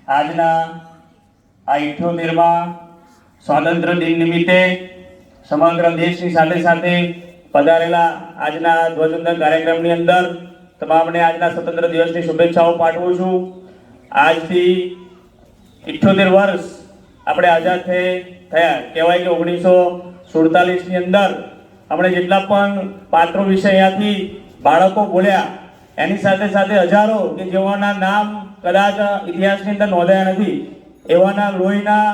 આજના આ 78માં સ્વાતંત્ર્ય દિન નિમિત્તે સમગ્ર દેશની સાથે સાથે પધારેલા આજના ધ્વજવંદન કાર્યક્રમની અંદર તમામને આજના સ્વતંત્ર દિવસની શુભેચ્છાઓ પાઠવું છું. આજથી 78 વર્ષ આપણે આઝાદ થયા. કહેવાય કે 1947ની અંદર આપણે જેટલા પણ પાત્રો વિશે અહીંયાથી બાળકો બોલ્યા એની સાથે સાથે હજારો કે જેઓના નામ કદાચ ઇતિહાસની અંદર નોંધાયા નથી એવાના લોહીના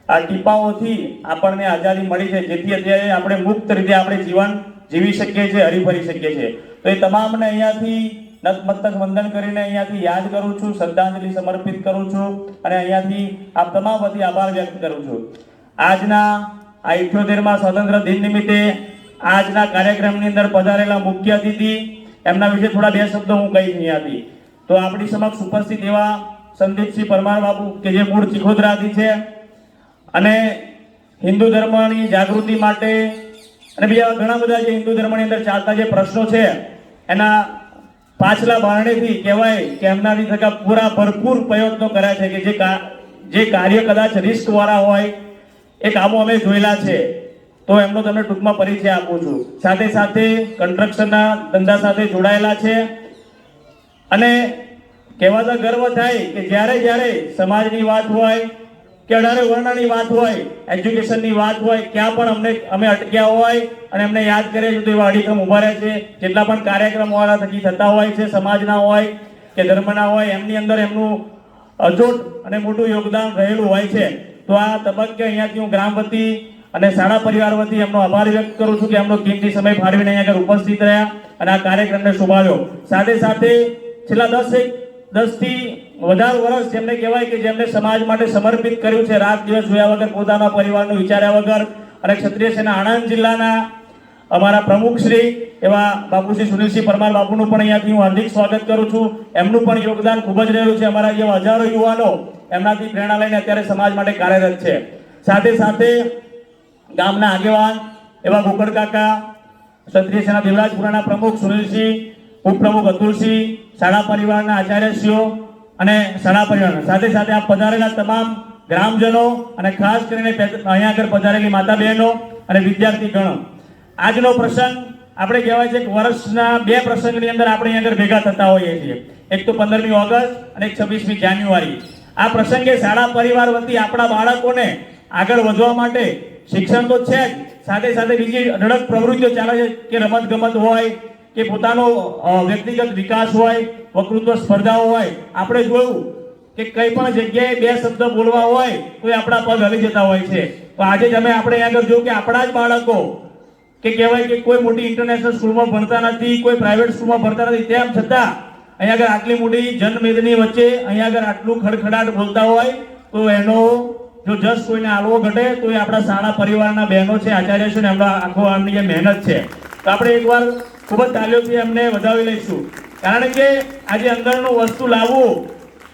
આ ટીપાઓથી આપણને આઝાદી મળી છે, જેથી અત્યારે આપણે મુક્ત રીતે આપણે જીવન જીવી શકીએ છીએ, હરીફરી શકીએ છીએ. તો એ તમામને અહીંયાથી નતમસ્તક વંદન કરીને અહીંયાથી યાદ કરું છું, શ્રદ્ધાંજલિ સમર્પિત કરું છું અને અહીંયાથી આપ તમામ વતી આભાર વ્યક્ત કરું છું. આજના આ 78માં સ્વતંત્ર દિન નિમિત્તે આજના કાર્યક્રમની અંદર પધારેલા મુખ્ય અતિથિ એમના વિશે થોડા બે શબ્દો હું કહીશ અહીંયાથી. તો આપણી સમક્ષ ઉપસ્થિત એવા સંદીપસિંહ પરમાર બાપુ કે જે મૂળ ચિખોદરાથી છે અને હિન્દુ ધર્મની જાગૃતિ માટે અને બીજા ઘણા બધા જે હિન્દુ ધર્મની અંદર ચાલતા જે પ્રશ્નો છે એના પાછલા બારણેથી કહેવાય કે એમનાથી થતા પૂરા ભરપૂર પ્રયત્નો કર્યા છે કે જે કાર્ય કદાચ રિસ્ક વાળા હોય એ કામો અમે જોયેલા છે. તો એમનો તમને ટૂંકમાં પરિચય આપું છું. સાથે સાથે કન્સ્ટ્રક્શનના ધંધા સાથે જોડાયેલા છે અને કહેવાતા ગર્વ થાય કે જ્યારે સમાજની વાત હોય કે 18 વર્ણની વાત હોય, એજ્યુકેશનની વાત હોય, ક્યાં પણ અમે અટક્યા હોય અને એમને યાદ કરીએ છીએ તો એવા અડીખમ ઊભા રહે છે. જેટલા પણ કાર્યક્રમો વાળા થકી થતા હોય છે, સમાજના હોય કે ધર્મના હોય, એમની અંદર એમનું અજોડ અને મોટું યોગદાન રહેલું હોય છે. તો આ તબક્કે અહીંયાથી હું ગ્રામ વતી અને શાળા પરિવાર વતી એમનો આભાર વ્યક્ત કરું છું કે એમનો કિંમતી સમય ફાળવીને અહીંયા આગળ ઉપસ્થિત રહ્યા અને આ કાર્યક્રમને શોભાવ્યો. સાથે સાથે છેલ્લા 10 થી વધારે વર્ષ જેમને કહેવાય કે જેમને સમાજ માટે સમર્પિત કર્યું છે, રાત દિવસ જોયા વગર, પોતાના પરિવારનું વિચાર્યા વગર, અને ક્ષત્રિય સેના આણંદ જિલ્લાના અમારા પ્રમુખ શ્રી એવા બાપુશ્રી સુનિલસિંહ પરમાર બાપુનું પણ અહીંયાથી હું હાર્દિક સ્વાગત કરું છું. એમનું પણ યોગદાન ખૂબ જ રહ્યું છે. અમારા જેવા હજારો યુવાનો એમનાથી પ્રેરણા લઈને અત્યારે સમાજ માટે કાર્યરત છે. સાથે સાથે ગામના આગેવાન એવા ગોકળ કાકા, ક્ષત્રિય સેના દેવરાજપુરાના પ્રમુખ સુનિલસિંહ, ઉપપ્રમુખ અતુલસિંહ, શાળા પરિવારના આચાર્યશ્રીઓ અને શાળા પરિવાર સાથે સાથે આ પધારેલા તમામ ગ્રામજનો અને ખાસ કરીને અહીંયા આગળ પધારેલી માતા બહેનો અને વિદ્યાર્થી ગણો. આજનો પ્રસંગ આપણે કહેવાય છે કે વર્ષના 2 પ્રસંગની અંદર આપણે અહીંયા આગળ ભેગા થતા હોઈએ છીએ. એક તો 15મી ઓગસ્ટ અને એક 26મી જાન્યુઆરી. આ પ્રસંગે શાળા પરિવાર વતી આપણા બાળકોને આગળ વધવા માટે શિક્ષણ તો છે જ, સાથે સાથે બીજી અઢળક પ્રવૃત્તિઓ ચાલે છે કે રમત ગમત હોય કે પોતાનો વ્યક્તિગત વિકાસ હોય, વક્તૃત્વ સ્પર્ધાઓ હોય. આપણે જોયું કે કઈ પણ જગ્યાએ 2 શબ્દ બોલવા હોય તો આપણા પગ હલી જતા હોય છે. તો આજે જ આપણે અહીંયા આગળ જોયું કે આપણા જ બાળકો કે કહેવાય કે કોઈ મોટી ઇન્ટરનેશનલ સ્કૂલમાં ભણતા નથી, કોઈ પ્રાઇવેટ સ્કૂલમાં ભણતા નથી, તેમ છતાં અહીંયા આગળ આટલી મોટી જનમેદની વચ્ચે અહીંયા આગળ આટલું ખડખડાટ બોલતા હોય તો એનો જો જસ કોઈને આલવો ઘટે તો એ આપણા શાળા પરિવારના બહેનો છે, આચાર્ય છે ને એમનો આખો આમની જે મહેનત છે. તો આપણે એકવાર ખૂબ જ તાલીઓથી એમને વધાવી લઈશું. કારણ કે આજે અંદરનું વસ્તુ લાવવું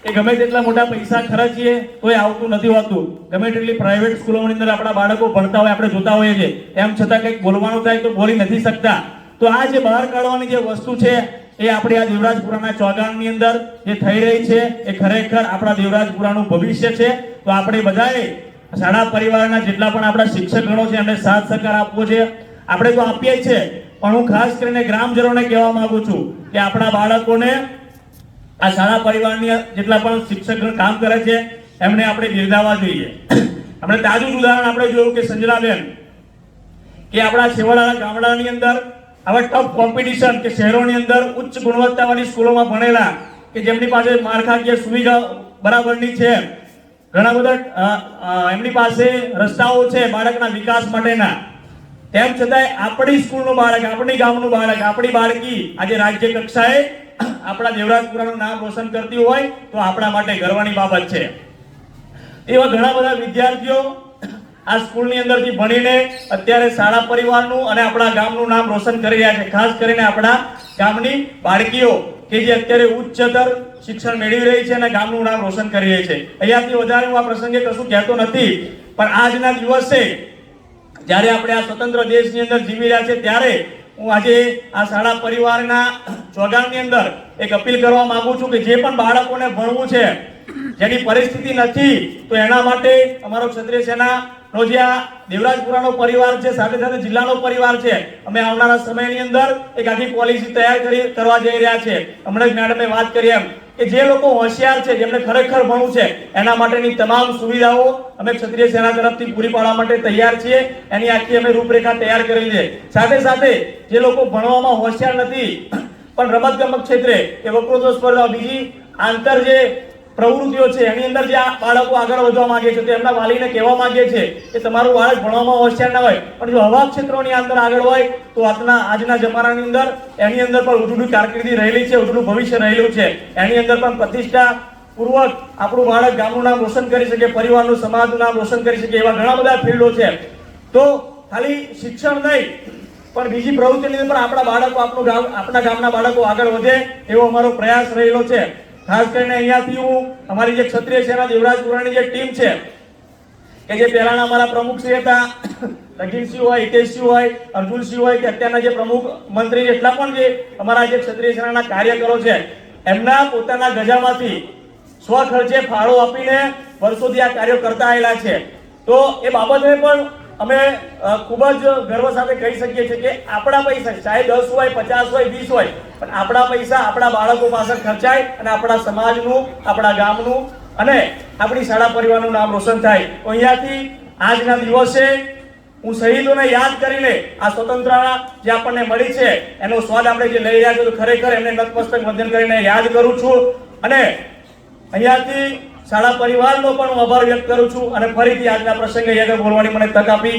એ ગમે તેટલા મોટા પૈસા ખર્ચીએ તો એ આવતું નથી હોતું. ગમે તેટલી પ્રાઇવેટ સ્કૂલોની અંદર આપણા બાળકો ભણતા હોય, આપણે જોતા હોઈએ છીએ, એમ છતાં કંઈક બોલવાનું થાય તો બોલી નથી શકતા. તો આ જે બહાર કાઢવાની જે વસ્તુ છે એ આપણી આ દેવરાજપુરાના ચોગાણની અંદર જે થઈ રહી છે એ ખરેખર આપણા દેવરાજપુરાનું ભવિષ્ય છે. તો આપણે બધાએ શાળા પરિવારના જેટલા પણ આપણા શિક્ષકગણો છે એમને સાથ સહકાર આપવો છે. આપણે તો આપીએ છીએ, પણ હું ખાસ કરીને ગ્રામજનોને કહેવા માંગુ છું કે આપણા બાળકોને આ શાળા પરિવારની જેટલા પણ શિક્ષક કામ કરે છે એમને આપણે બિરદાવવા જોઈએ. આપણે તાજું ઉદાહરણ આપણે જોયું કે સંજરાબેન કે આપણા છેવાડાના ગામડાની અંદર આવા ટફ કોમ્પિટિશન કે શહેરોની અંદર ઉચ્ચ ગુણવત્તાવાળી સ્કૂલોમાં ભણેલા કે જેમની પાસે માળખાકીય સુવિધા બરાબરની છે, ઘણા બધા એમની પાસે રસ્તાઓ છે બાળકના વિકાસ માટેના, તેમ છતાંય આપણી સ્કૂલનું બાળક, આપણી ગામનું બાળક, આપણી બાળકી આજે રાજ્ય કક્ષાએ આપણા દેવરાજપુરાનું નામ રોશન કરતી હોય તો આપણા માટે ગર્વની બાબત છે. એવા ઘણા બધા વિદ્યાર્થીઓ આ સ્કૂલની અંદરથી ભણીને અત્યારે શાળા પરિવારનું અને આપણા ગામનું નામ રોશન કરી રહ્યા છે. ખાસ કરીને આપણા ગામની બાળકીઓ કે જે અત્યારે ઉચ્ચતર શિક્ષણ મેળવી રહી છે અને ગામનું નામ રોશન કરી રહી છે. અહીંયાથી વધારે હું આ પ્રસંગે કશું કહેતો નથી, પણ આજના દિવસે જ્યારે આપણે આ સ્વતંત્ર દેશની અંદર જીવી રહ્યા છે ત્યારે હું આજે આ શાળા પરિવારના ચોગાણની અંદર એક અપીલ કરવા માંગુ છું કે જે પણ બાળકોને ભણવું છે જેની પરિસ્થિતિ નથી તો એના માટે અમારો ક્ષત્રિય સેનાનો જે આ દેવરાજપુરાનો પરિવાર છે, સાથે સાથે જિલ્લાનો પરિવાર છે, અમે આવનારા સમયની અંદર એક આખી પોલિસી તૈયાર કરવા જઈ રહ્યા છે. હમણાં જ મેડમે વાત કરી એમ કે જે લોકો હોશિયાર છે, જેમને ખરેખર ભણવું છે, એના માટેની તમામ સુવિધાઓ અમે ક્ષત્રિય સેના તરફથી પૂરી પાડવા માટે તૈયાર છીએ. એની આખી અમે રૂપરેખા તૈયાર કરેલી છે. સાથે સાથે જે લોકો ભણવામાં હોશિયાર નથી પણ રમતગમત ક્ષેત્રે કે વક્તૃત્વ સ્પર્ધા, બીજી આંતર જે પ્રવૃત્તિઓ છે એની અંદર જે આ બાળકો આગળ વધવા માંગે છે, તો એમના વાલીને કહેવા માંગે છે કે તમારું બાળક ભણવામાં હોશિયાર ના હોય પણ જો આવા ક્ષેત્રોની અંદર આગળ હોય તો આજના જમાનાની અંદર એની અંદર પણ ઉજળું કારકિર્દી રહેલી છે, ઉજળું ભવિષ્ય રહેલું છે. એની અંદર પણ પ્રતિષ્ઠા પૂર્વક આપણું બાળક ગામનું નામ રોશન કરી શકે, પરિવારનું, સમાજનું નામ રોશન કરી શકે, એવા ઘણા બધા ફિલ્ડો છે. તો ખાલી શિક્ષણ નહીં પણ બીજી પ્રવૃત્તિની અંદર પણ આપણા બાળકો, આપણા ગામના બાળકો આગળ વધે એવો અમારો પ્રયાસ રહેલો છે. ખાસ કરીને અહીંયાથી હું અમારી જે ક્ષત્રિય સેના દેવરાજપુરાની જે ટીમ છે કે જે પહેલાના અમારા પ્રમુખ શ્રી હતા, લગીનસિંહ હોય, હિતેશસિંહ હોય, અર્જુનસિંહ હોય, કે અત્યારના જે પ્રમુખ મંત્રી એટલા પણ જે અમારા જે ક્ષત્રિય સેનાના કાર્યકરો છે, એમના પોતાના ગજામાંથી સ્વખર્ચે ફાળો આપીને વર્ષોથી આ કાર્યો કરતા આવેલા છે. તો એ બાબતે પણ અમે ખૂબ જ ગર્વ સાથે કહી શકીએ છીએ કે આપણા પૈસા, ચાહે 10 હોય, 50 હોય, 20 હોય, પણ આપણા પૈસા આપણા બાળકો પાછળ ખર્ચાય અને આપણા સમાજનું, આપણા ગામનું અને આપણી શાળા પરિવારનું નામ રોશન થાય. તો અહીંયાથી આજના દિવસે હું શહીદોને યાદ કરીને આ સ્વતંત્રતા જે આપણને મળી છે એનો સ્વાદ આપણે જે લઈ રહ્યા છીએ, તો ખરેખર એમને નતમસ્તક વંદન કરીને યાદ કરું છું. અને અહીંયાથી શાળા પરિવારનો પણ હું આભાર વ્યક્ત કરું છું. અને ફરીથી આજના પ્રસંગે આગળ બોલવાની મને તક આપી